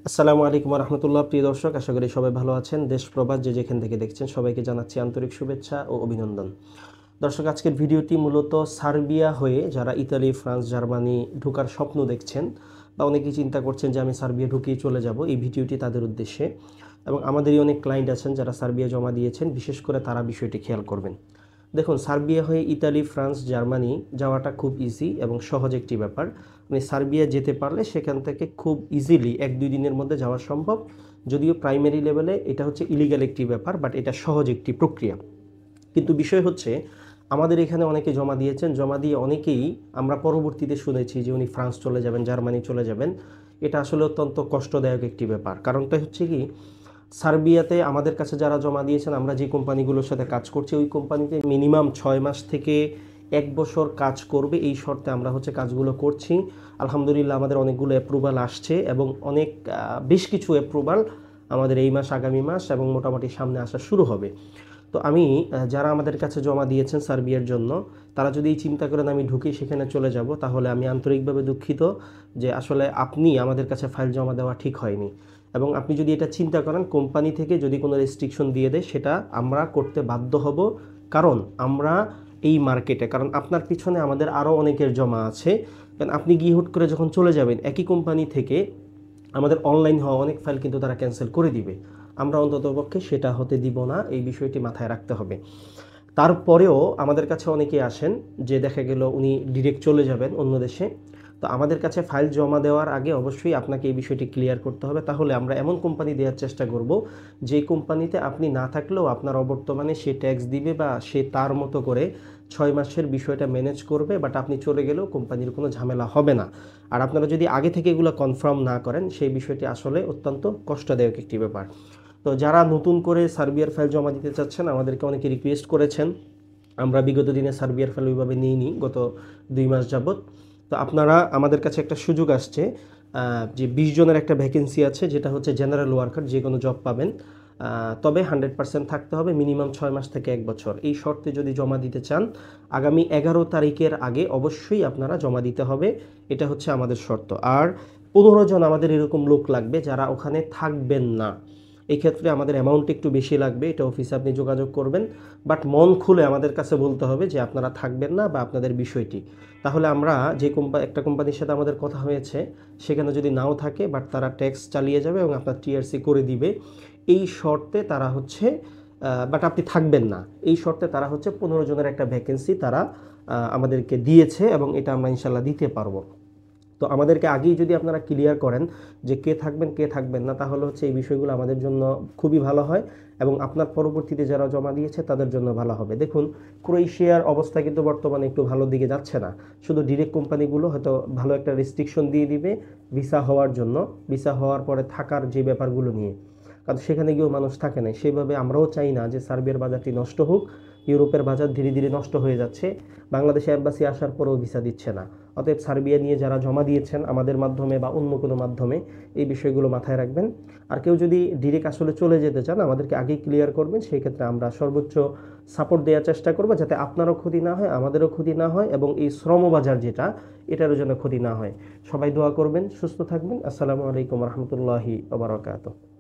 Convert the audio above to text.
আসসালামু আলাইকুম রহমতুল্লাহ। প্রিয় দর্শক, আশা করি সবাই ভালো আছেন। দেশ প্রবাস যে যেখান থেকে দেখছেন সবাইকে জানাচ্ছি আন্তরিক শুভেচ্ছা ও অভিনন্দন। দর্শক, আজকের ভিডিওটি মূলত সার্বিয়া হয়ে যারা ইতালি, ফ্রান্স, জার্মানি ঢোকার স্বপ্ন দেখছেন বা অনেকেই চিন্তা করছেন যে আমি সার্বিয়া ঢুকেই চলে যাব, এই ভিডিওটি তাদের উদ্দেশ্যে। এবং আমাদেরই অনেক ক্লায়েন্ট আছেন যারা সার্বিয়া জমা দিয়েছেন, বিশেষ করে তারা বিষয়টি খেয়াল করবেন। দেখুন, সার্বিয়া হয়ে ইতালি, ফ্রান্স, জার্মানি যাওয়াটা খুব ইজি এবং সহজ একটি ব্যাপার। আপনি সার্বিয়া যেতে পারলে সেখান থেকে খুব ইজিলি 1-2 দিনের মধ্যে যাওয়া সম্ভব। যদিও প্রাইমারি লেভেলে এটা হচ্ছে ইলিগাল একটি ব্যাপার, বাট এটা সহজ একটি প্রক্রিয়া। কিন্তু বিষয় হচ্ছে, আমাদের এখানে অনেকে জমা দিয়েছেন, জমা দিয়ে অনেকেই আমরা পরবর্তীতে শুনেছি যে উনি ফ্রান্স চলে যাবেন, জার্মানি চলে যাবেন। এটা আসলে অত্যন্ত কষ্টদায়ক একটি ব্যাপার। কারণটা হচ্ছে কি, সার্বিয়াতে আমাদের কাছে যারা জমা দিয়েছেন, আমরা যে কোম্পানিগুলোর সাথে কাজ করছি ওই কোম্পানিতে মিনিমাম 6 মাস থেকে 1 বছর কাজ করবে, এই শর্তে আমরা কাজগুলো করছি। আলহামদুলিল্লাহ আমাদের অনেকগুলো অ্যাপ্রুভাল আসছে এবং অনেক বেশ কিছু অ্যাপ্রুভাল আমাদের এই মাস, আগামী মাস এবং মোটামুটি সামনে আসা শুরু হবে। তো আমি যারা আমাদের কাছে জমা দিয়েছেন সার্বিয়ার জন্য, তারা যদি এই চিন্তা করেন আমি ঢুকে সেখানে চলে যাব, তাহলে আমি আন্তরিকভাবে দুঃখিত যে আসলে আপনি আমাদের কাছে ফাইল জমা দেওয়া ঠিক হয়নি। এবং আপনি যদি এটা চিন্তা করেন কোম্পানি থেকে যদি কোনো রেস্ট্রিকশন দিয়ে দেয়, সেটা আমরা করতে বাধ্য হব। কারণ আমরা এই মার্কেটে, কারণ আপনার পিছনে আমাদের আরও অনেকের জমা আছে। কারণ আপনি গিয়ে হুট করে যখন চলে যাবেন একই কোম্পানি থেকে, আমাদের অনলাইন হওয়া অনেক ফাইল কিন্তু তারা ক্যান্সেল করে দিবে। আমরা অন্ততপক্ষে সেটা হতে দিব না, এই বিষয়টি মাথায় রাখতে হবে। তারপরেও আমাদের কাছে অনেকেই আসেন যে দেখা গেল উনি ডিরেক্ট চলে যাবেন অন্য দেশে। তো আমাদের কাছে ফাইল জমা দেওয়ার আগে অবশ্যই আপনাকে এই বিষয়টি ক্লিয়ার করতে হবে। তাহলে আমরা এমন কোম্পানি দেওয়ার চেষ্টা করব যে কোম্পানিতে আপনি না থাকলেও আপনার অবর্তমানে সে ট্যাক্স দিবে বা সে তার মতো করে 6 মাসের বিষয়টা ম্যানেজ করবে, বাট আপনি চলে গেলেও কোম্পানির কোনো ঝামেলা হবে না। আর আপনারা যদি আগে থেকে এগুলো কনফার্ম না করেন, সেই বিষয়টি আসলে অত্যন্ত কষ্টদায়ক একটি ব্যাপার। তো যারা নতুন করে সার্বিয়ার ফাইল জমা দিতে চাচ্ছেন, আমাদেরকে অনেকে রিকোয়েস্ট করেছেন। আমরা বিগত দিনে সার্বিয়ার ফাইল ওইভাবে নিইনি গত 2 মাস যাবত। তো আপনারা, আমাদের কাছে একটা সুযোগ আসছে যে 20 জনের একটা ভ্যাকেন্সি আছে, যেটা হচ্ছে জেনারেল ওয়ার্কার, যে কোনো জব পাবেন। তবে 100% থাকতে হবে, মিনিমাম 6 মাস থেকে 1 বছর। এই শর্তে যদি জমা দিতে চান, আগামী 11 তারিখের আগে অবশ্যই আপনারা জমা দিতে হবে। এটা হচ্ছে আমাদের শর্ত। আর 15 জন আমাদের এরকম লোক লাগবে যারা ওখানে থাকবেন না। এই ক্ষেত্রে আমাদের অ্যামাউন্ট একটু বেশি লাগবে, এটা অফিসে আপনি যোগাযোগ করবেন। বাট মন খুলে আমাদের কাছে বলতে হবে যে আপনারা থাকবেন না বা আপনাদের বিষয়টি। তাহলে আমরা যে একটা কোম্পানির সাথে আমাদের কথা হয়েছে, সেখানে যদি নাও থাকে বাট তারা ট্যাক্স চালিয়ে যাবে এবং আপনার টিআরসি করে দিবে, এই শর্তে তারা বাট আপনি থাকবেন না, এই শর্তে তারা 15 জনের একটা ভ্যাকেন্সি তারা আমাদেরকে দিয়েছে এবং এটা আমরা ইনশাল্লাহ দিতে পারবো। তো আমাদেরকে আগেই যদি আপনারা ক্লিয়ার করেন যে কে থাকবেন কে থাকবেন না, তাহলে এই বিষয়গুলো আমাদের জন্য খুবই ভালো হয় এবং আপনার পরবর্তীতে যারা জমা দিয়েছে তাদের জন্য ভালো হবে। দেখুন, ক্রোয়েশিয়ার অবস্থা কিন্তু বর্তমানে একটু ভালো দিকে যাচ্ছে না। শুধু ডিরেক্ট কোম্পানিগুলো হয়তো ভালো একটা রেস্ট্রিকশন দিয়ে দিবে ভিসা হওয়ার জন্য, ভিসা হওয়ার পরে থাকার যে ব্যাপারগুলো নিয়ে। কারণ সেখানে গিয়েও মানুষ থাকে না। সেভাবে আমরাও চাই না যে সার্বিয়ার বাজারটি নষ্ট হোক। ইউরোপের বাজার ধীরে ধীরে নষ্ট হয়ে যাচ্ছে, বাংলাদেশে অ্যাম্বাসি আসার পরেও ভিসা দিচ্ছে না। অতএব সার্বিয়া নিয়ে যারা জমা দিয়েছেন আমাদের মাধ্যমে বা অন্য কোনো মাধ্যমে, এই বিষয়গুলো মাথায় রাখবেন। আর কেউ যদি ডিরেক্ট আসলে চলে যেতে চান, আমাদেরকে আগেই ক্লিয়ার করবেন। সেই ক্ষেত্রে আমরা সর্বোচ্চ সাপোর্ট দেওয়ার চেষ্টা করব, যাতে আপনারও ক্ষতি না হয়, আমাদেরও ক্ষতি না হয় এবং এই শ্রমবাজার যেটা, এটারও যেন ক্ষতি না হয়। সবাই দোয়া করবেন, সুস্থ থাকবেন। আসসালামু আলাইকুম রহমতুল্লাহি ওয়া বারাকাতুহু।